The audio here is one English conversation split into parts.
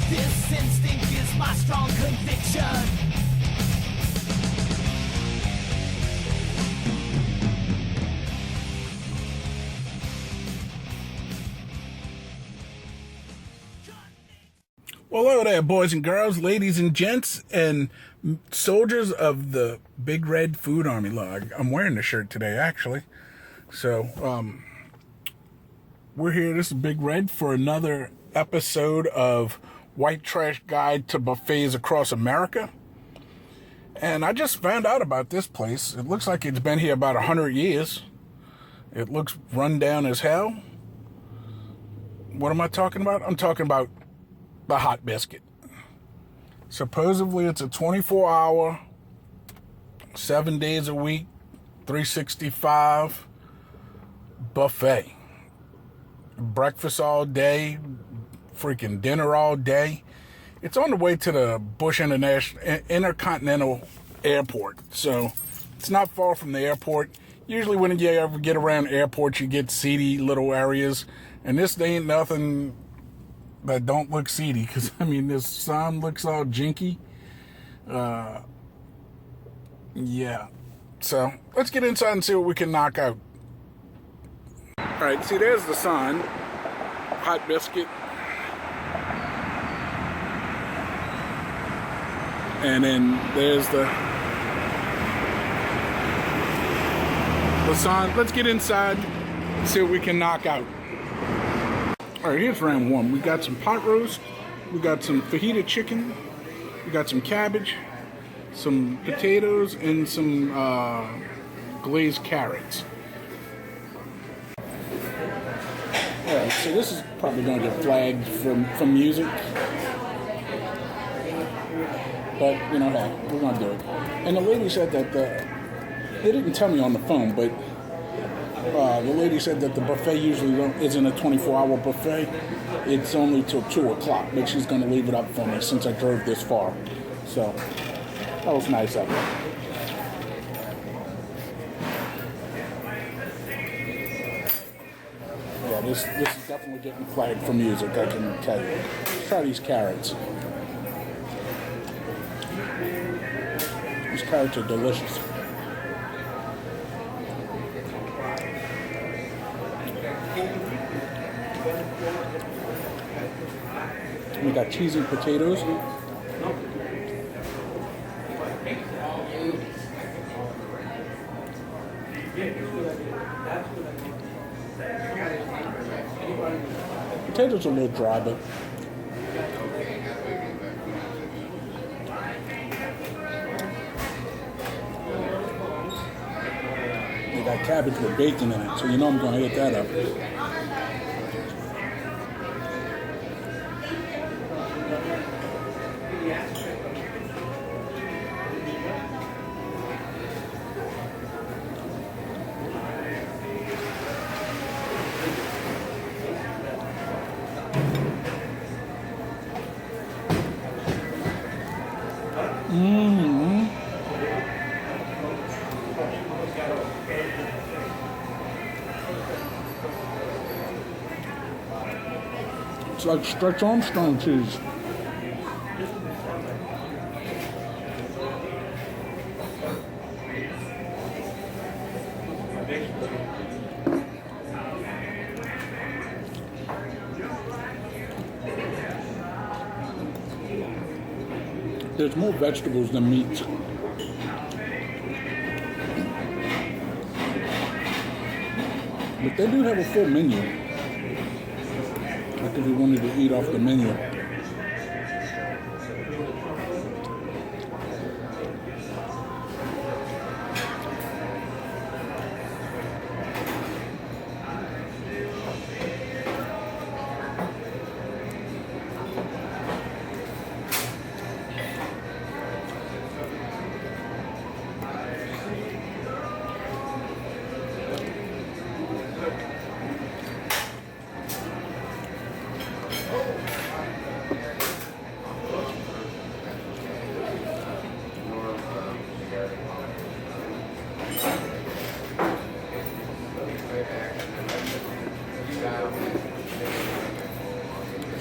This instinct is my strong conviction. Well, hello there, boys and girls, ladies and gents, and soldiers of the Big Red Food Army Log. I'm wearing the shirt today, actually. So, we're here, this is Big Red, for another episode of White Trash Guide to Buffets Across America. And I just found out about this place. It looks like it's been here about 100 years. It looks run down as hell. What am I talking about? I'm talking about the Hot Biscuit. Supposedly it's a 24-hour, 7 days a week, 365 buffet. Breakfast all day, freaking dinner all day. It's on the way to the Bush Intercontinental Airport, so it's not far from the airport. Usually when you ever get around airports, you get seedy little areas, and this ain't nothing that don't look seedy, because I mean this sign looks all jinky. Yeah, so let's get inside and see what we can knock out. All right, see, there's the sign, Hot Biscuit. And then there's the sign. Let's get inside and see what we can knock out. All right, here's round one. We got some pot roast. We got some fajita chicken. We got some cabbage, some potatoes, and some glazed carrots. All right, so this is probably going to get flagged from music. But, you know, hey, we're going to do it. And the lady said that they didn't tell me on the phone, but the lady said that the buffet usually isn't a 24-hour buffet. It's only till 2 o'clock, but she's going to leave it up for me since I drove this far. So, that was nice of her. Yeah, this is definitely getting flagged for music, I can tell you. Let's try these carrots. These carrots are delicious. We got cheesy potatoes. Potatoes are a little dry, but they got cabbage with bacon in it, so you know I'm going to hit that up. It's like Stretch Armstrong cheese. there's more vegetables than meat. But they do have a full menu. Like if you wanted to eat off the menu.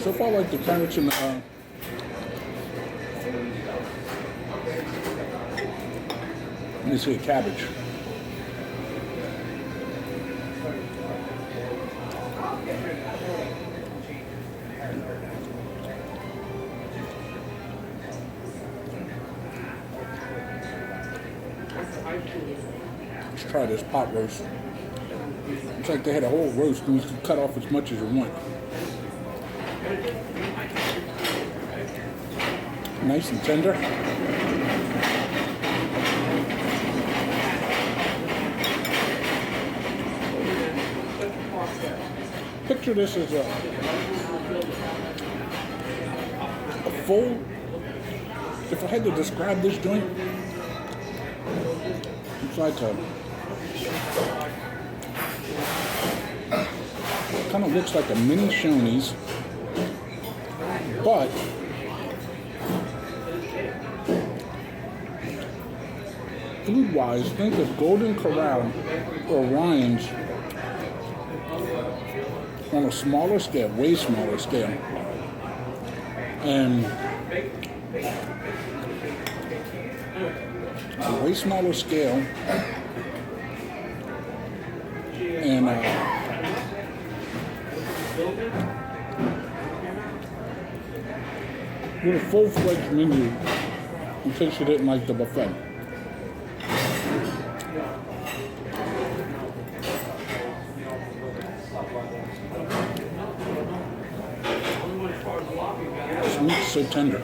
So far, like the carrots and let me see, cabbage. Let's try this pot roast. It's like they had a whole roast and you can cut off as much as you want. Nice and tender. Picture this as a full, if I had to describe this joint, it's like a, kind of looks like a mini Shoney's, but food-wise, think of Golden Corral or Ryan's on a smaller scale, way smaller scale. And a way smaller scale. And with a full-fledged menu in case you didn't like the buffet. This meat's so tender.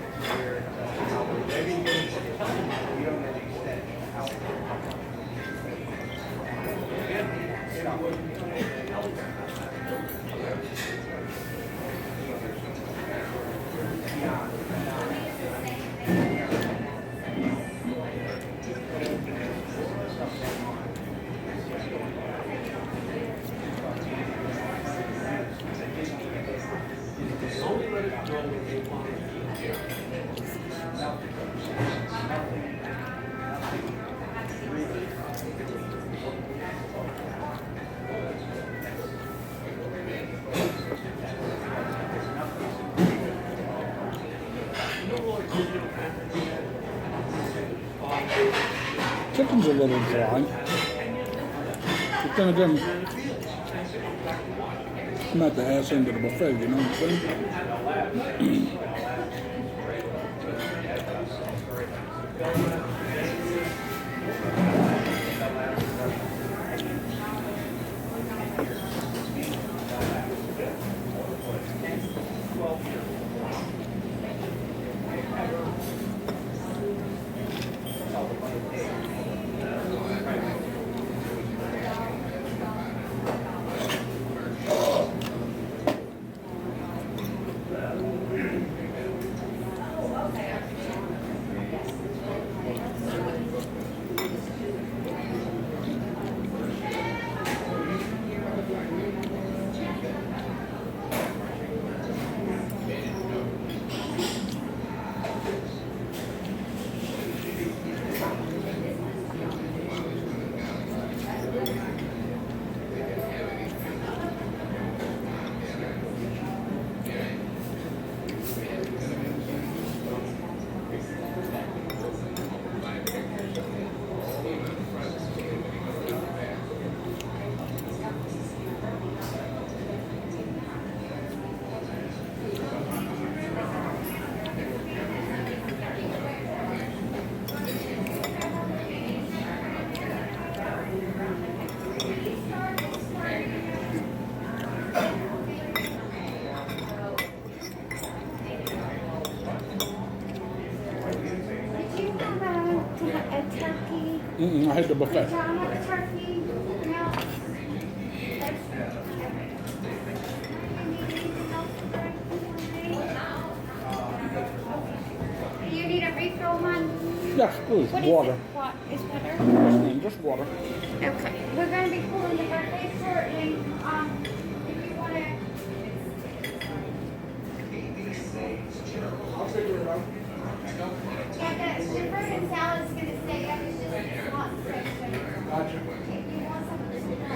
Chicken's a little dry. But then again, I'm at the ass end of the buffet, you know what I'm saying? I had the buffet. John, have a turkey. No. Do you need a refill, hon? Yes, please. What is Water. it? What is water? Yes, ma'am, just water. Okay. We're gonna be pulling the birthday shortly. If you wanna. I'll figure it out. Yeah, the fruit and salad is gonna stay up. It's just a hot section. Gotcha. If you want some of this, you can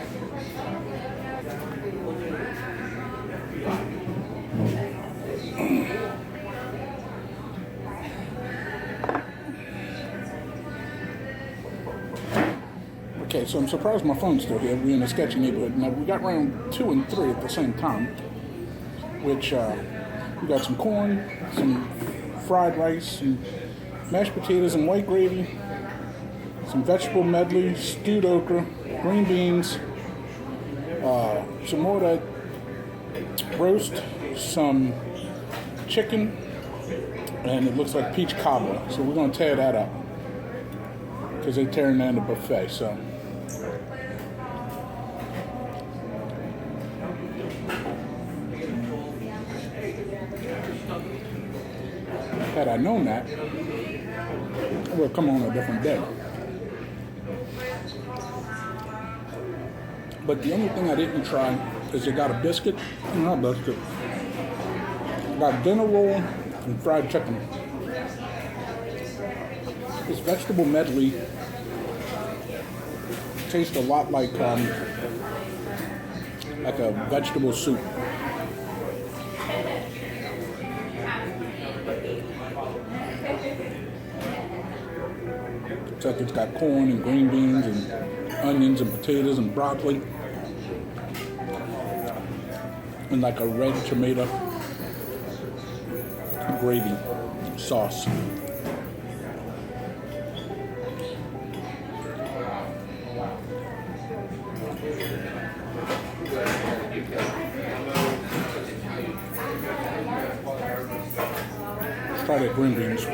Okay, so I'm surprised my phone's still here. We're in a sketchy neighborhood. Now, we got round 2 and 3 at the same time, which we got some corn, some fried rice, some mashed potatoes and white gravy, some vegetable medley, stewed okra, green beans, some more of that roast, some chicken, and it looks like peach cobbler. So we're going to tear that up because they're tearing down the buffet. So. Had I known that, I would have come on a different day. But the only thing I didn't try is they got a biscuit, not biscuit, got dinner roll and fried chicken. This vegetable medley tastes a lot like a vegetable soup. It's like it's got corn and green beans and onions and potatoes and broccoli and like a red tomato gravy sauce. Let's try the green beans.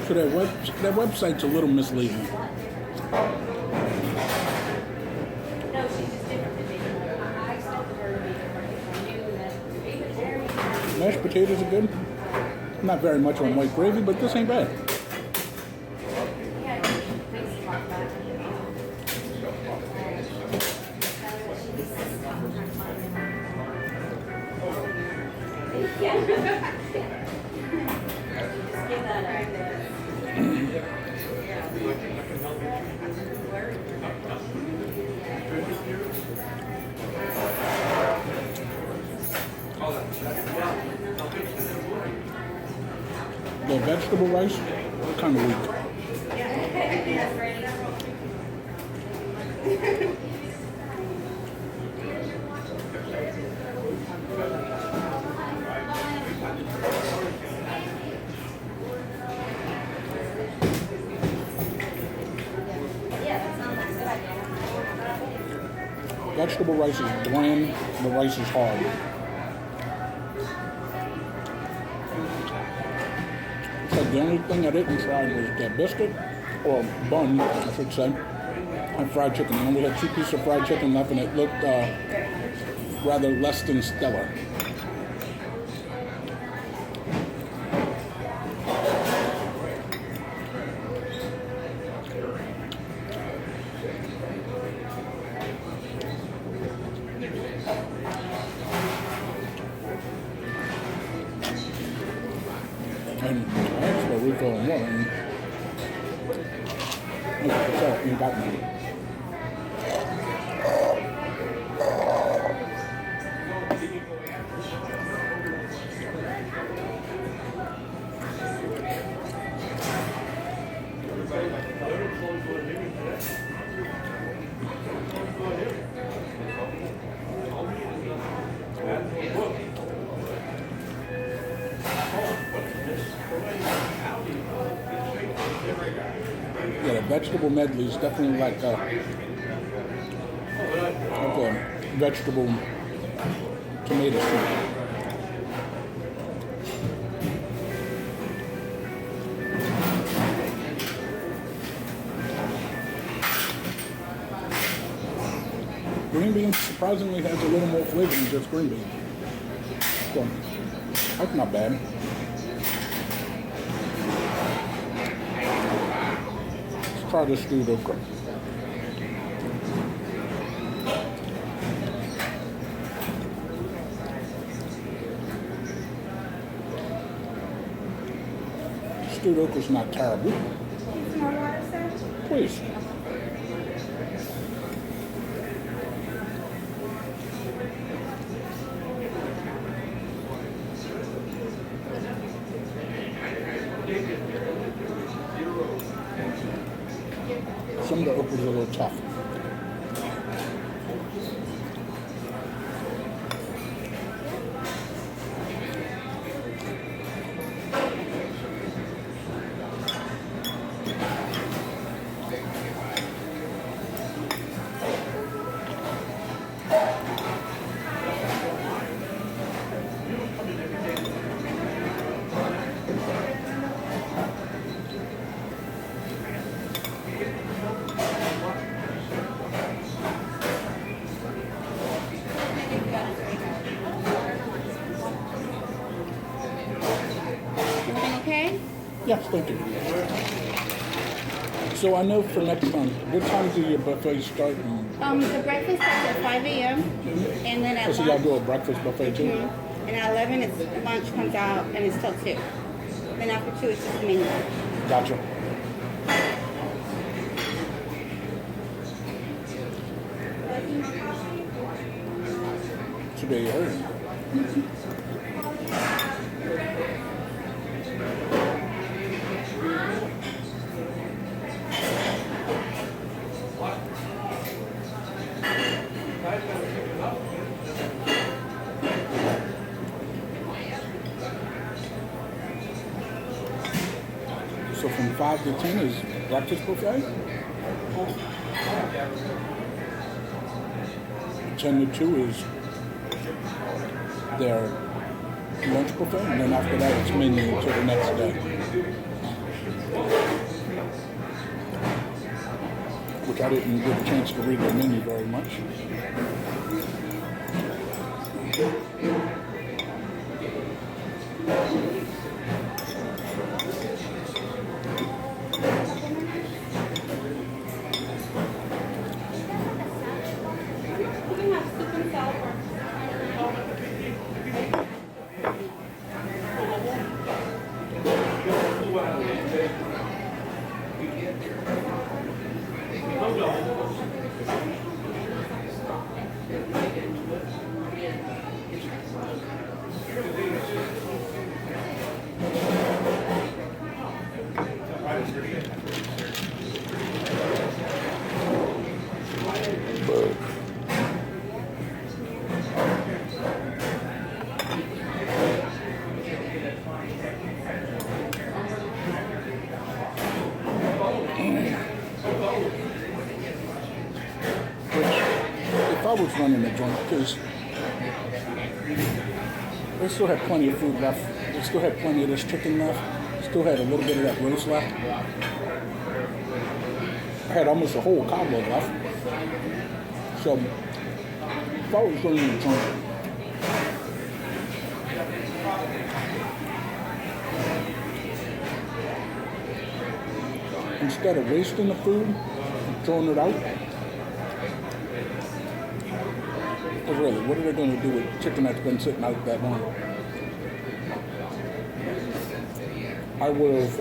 So that website's a little misleading. Mashed potatoes are good. Not very much on white gravy, but this ain't bad. The vegetable rice, kind of weak. Vegetable rice is bland, the rice is hard. So the only thing I didn't try was that biscuit, or bun, I should say, and fried chicken. I only had 2 pieces of fried chicken left, and it looked rather less than stellar. And I asked for a refill and water, and you got me. vegetable medley is definitely like a vegetable tomato soup. Green beans surprisingly has a little more flavor than just green beans. So, that's not bad. Let's try this stewed okra. Stewed okra's not terrible. Need some more water, sir? Please. Some of the okra's a little tough. Everything okay? Yes, thank you. So I know for next time, what time do your buffet start? The breakfast starts at 5 a.m. and then at So y'all lunch. do a breakfast buffet too? And at 11, lunch comes out and it's till 2. Then after 2, it's just the menu. Gotcha. Today you heard. So from 5 to 10 is breakfast buffet? 10 to 2 is their lunch buffet, and then after that it's menu until the next day. Which I didn't get a chance to read the menu very much. You can have soup and salad. If I was running the joint, because they still had plenty of food left. They still had plenty of this chicken left. Still had a little bit of that roast left. I had almost a whole cobbler left. So if I was running the joint, instead of wasting the food and throwing it out, because really, what are they going to do with chicken that's been sitting out that long? I would have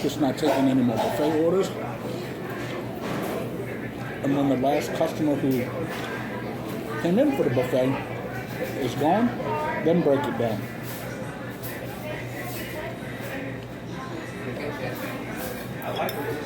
just not taken any more buffet orders. And when the last customer who came in for the buffet is gone, then break it down. Thank you.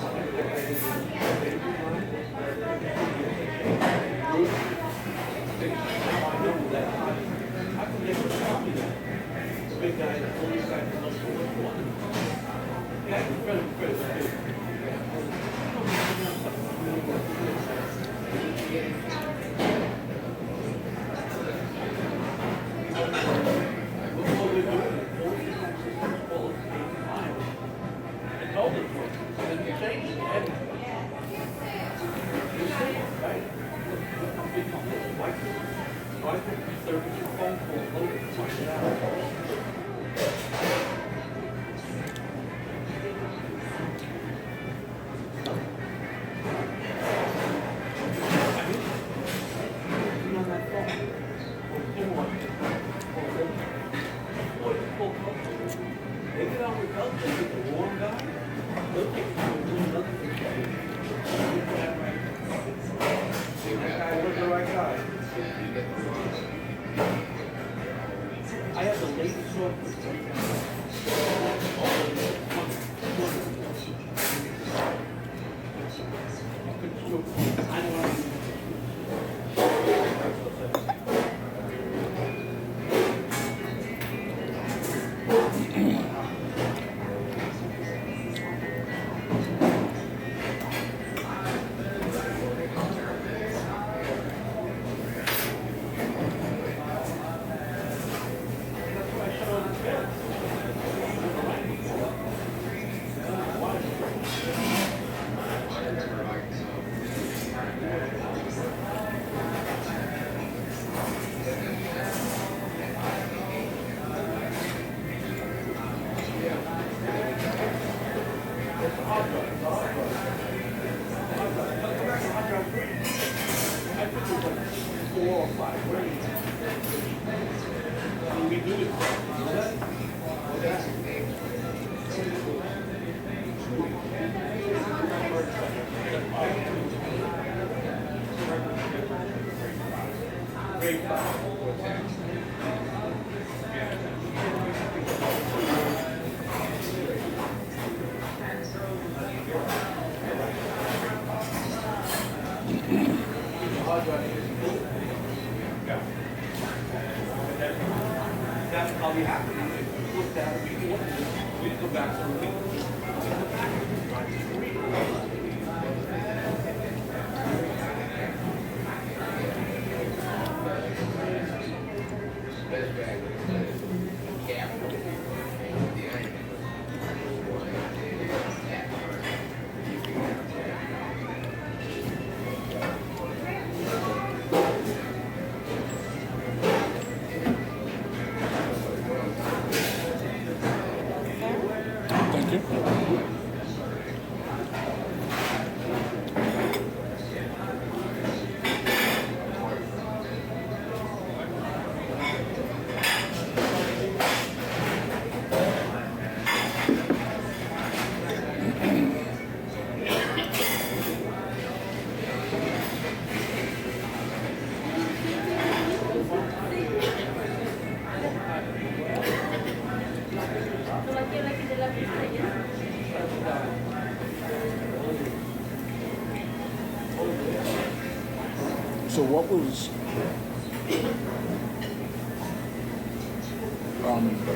So what was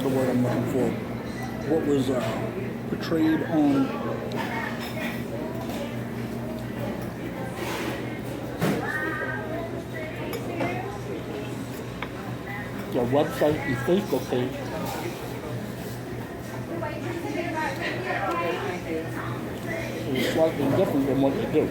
the word I'm looking for? What was portrayed on their website and Facebook page? It was slightly different than what they do.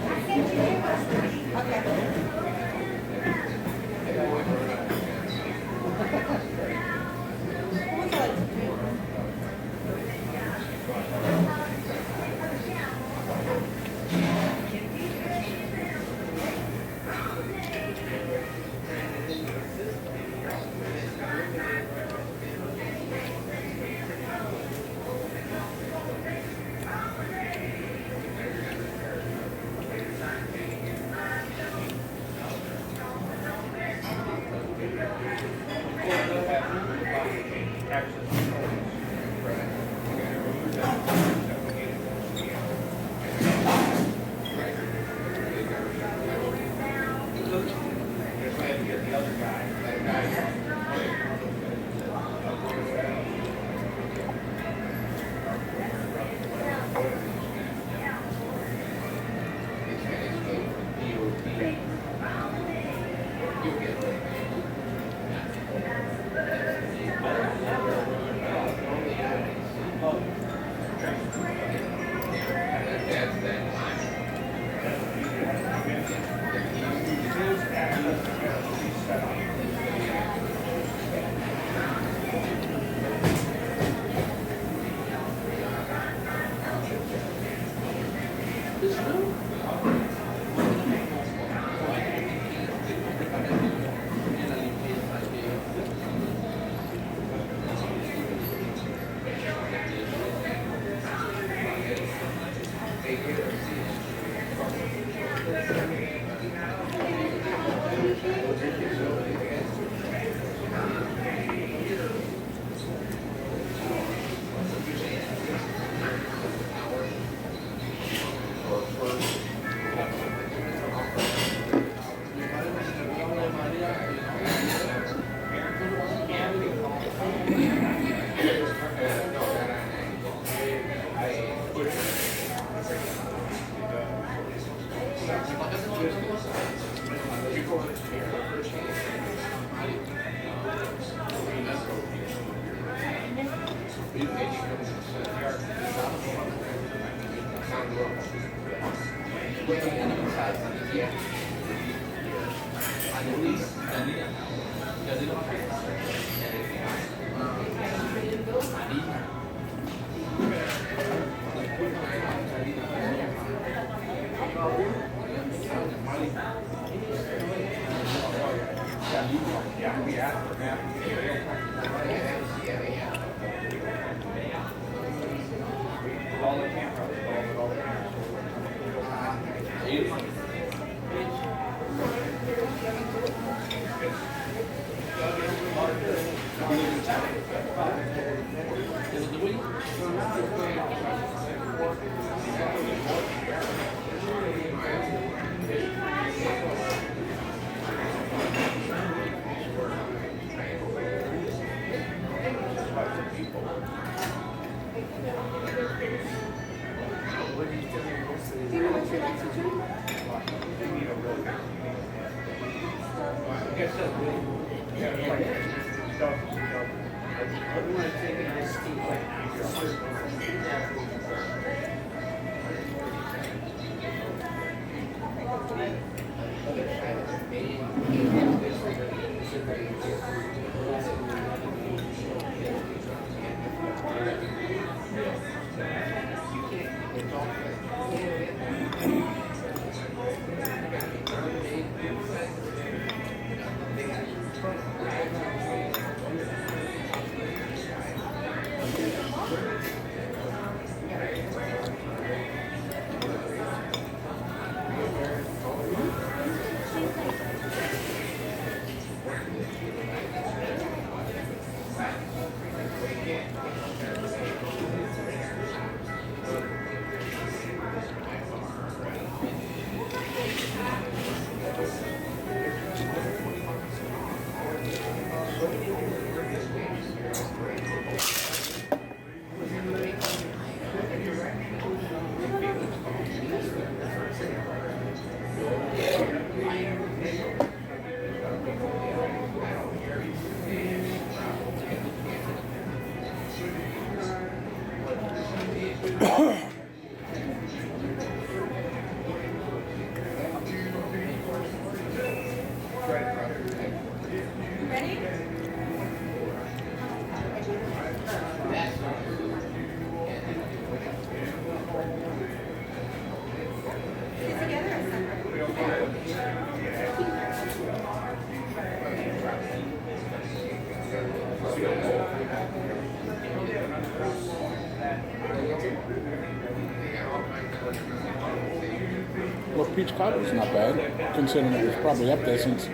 Well, peach cobblers not bad, considering it was probably up there since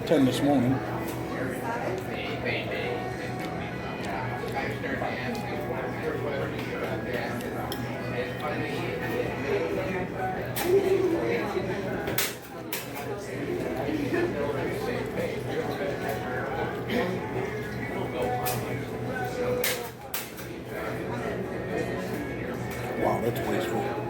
10 this morning. Wow, that's wasteful.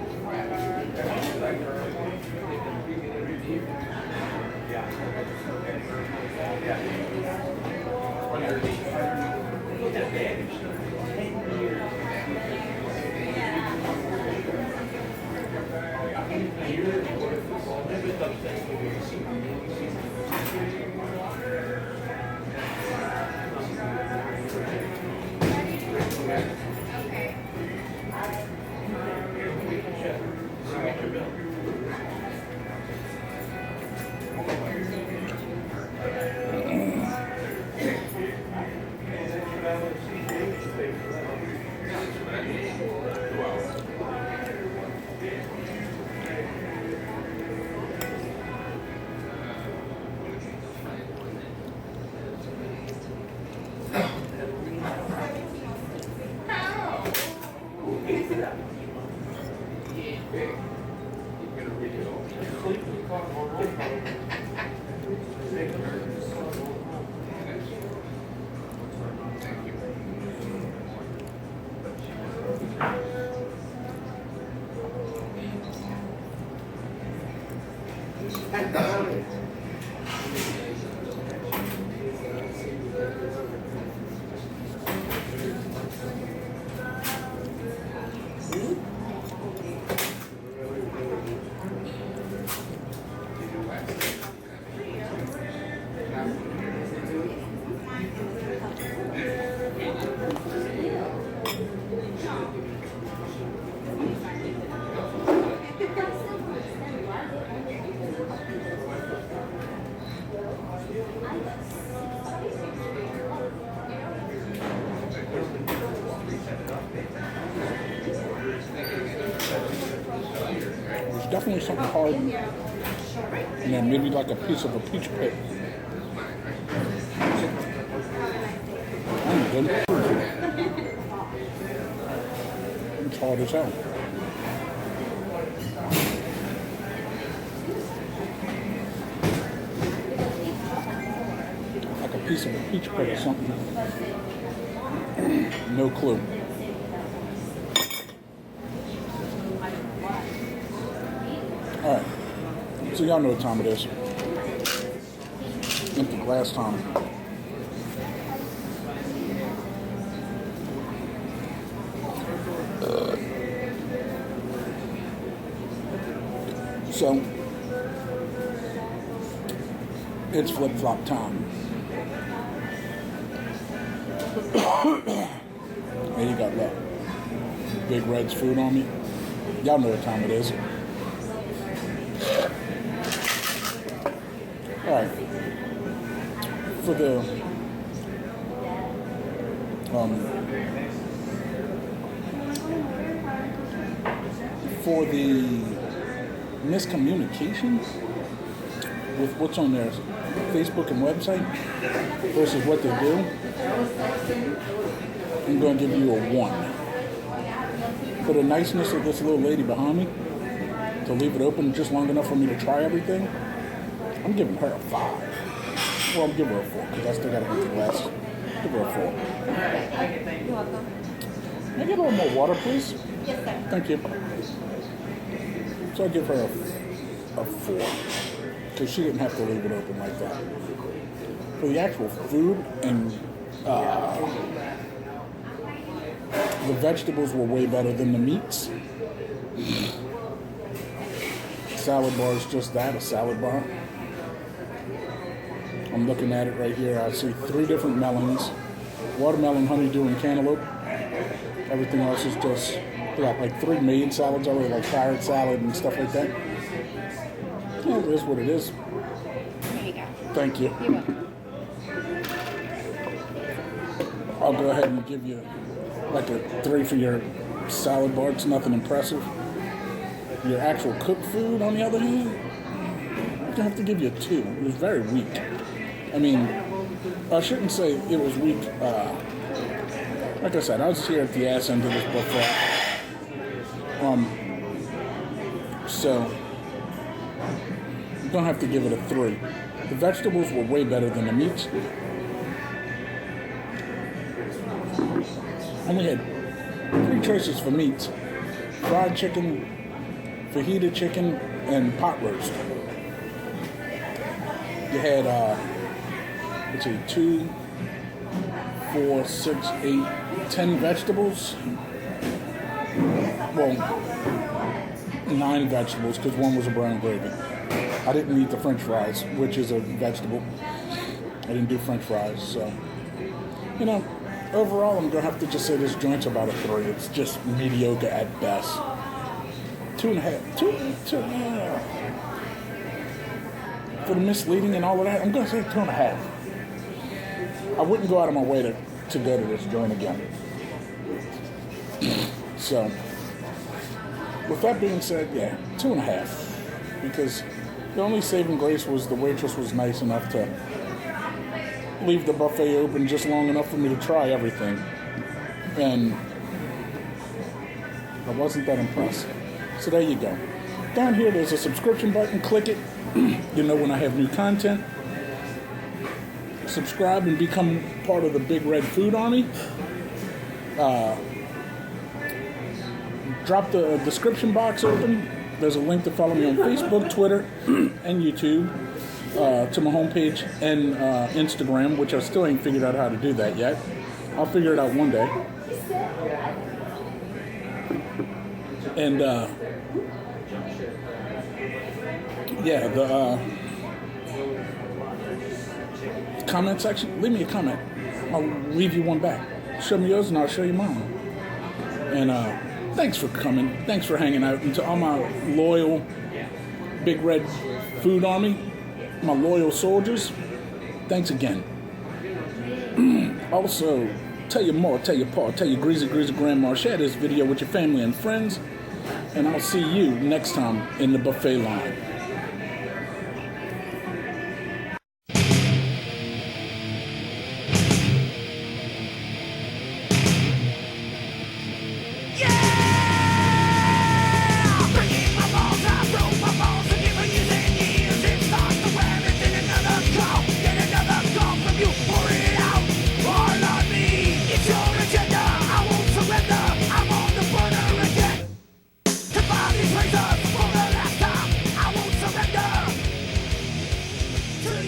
There's definitely something hard. And then maybe like a piece of a peach pit. I'm good. It's hard as hell. Like a piece of a peach pit or something. No clue. Alright, so y'all know what time it is. Empty glass time. So, it's flip-flop time. And you got that Big Red's food on me. Y'all know what time it is. Alright. For the miscommunication with what's on their Facebook and website versus what they do, I'm going to give you a 1. For the niceness of this little lady behind me, to leave it open just long enough for me to try everything, I'm giving her a 5. Well, I'm giving her a 4 because I still got to eat the glass. Give her a 4. You're welcome. Can I get a little more water, please? Yes, sir. Thank you. So I give her a 4 because she didn't have to leave it open like that. For the actual food and the vegetables were way better than the meats. Salad bar is just that, a salad bar. I'm looking at it right here. I see 3 different melons, watermelon, honeydew, and cantaloupe. Everything else is just, they got like 3 main salads already, like carrot salad and stuff like that. Well, it is what it is. There you go. Thank you. You're welcome. I'll go ahead and give you like a 3 for your salad bar. It's nothing impressive. Your actual cooked food, on the other hand, I have to give you a 2. It was very weak. I mean, I shouldn't say it was weak. Like I said, I was here at the ass end of this buffet. So you don't have to give it a 3. The vegetables were way better than the meats. Only had 3 choices for meats: fried chicken, fajita chicken, and pot roast. You had, let's see, 2, 4, 6, 8, 10 vegetables. Well, 9 vegetables because 1 was a brown gravy. I didn't eat the French fries, which is a vegetable. I didn't do French fries, so, you know, overall, I'm going to have to just say this joint's about a 3. It's just mediocre at best. 2.5. 2. For the misleading and all of that, I'm going to say 2.5. I wouldn't go out of my way to go to this joint again. So, with that being said, yeah, 2.5. Because the only saving grace was the waitress was nice enough to leave the buffet open just long enough for me to try everything. And I wasn't that impressed. So there you go. Down here, there's a subscription button. Click it. You know when I have new content. Subscribe and become part of the Big Red Food Army. Drop the description box open. There's a link to follow me on Facebook, Twitter, and YouTube, to my homepage and Instagram, which I still ain't figured out how to do that yet. I'll figure it out one day. And yeah, the comment section, leave me a comment. I'll leave you one back. Show me yours and I'll show you mine. And thanks for coming. Thanks for hanging out. And to all my loyal Big Red Food Army, my loyal soldiers, thanks again. Also, tell your ma, tell your pa, tell your greasy grandma, share this video with your family and friends. And I'll see you next time in the buffet line.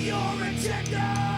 Your agenda.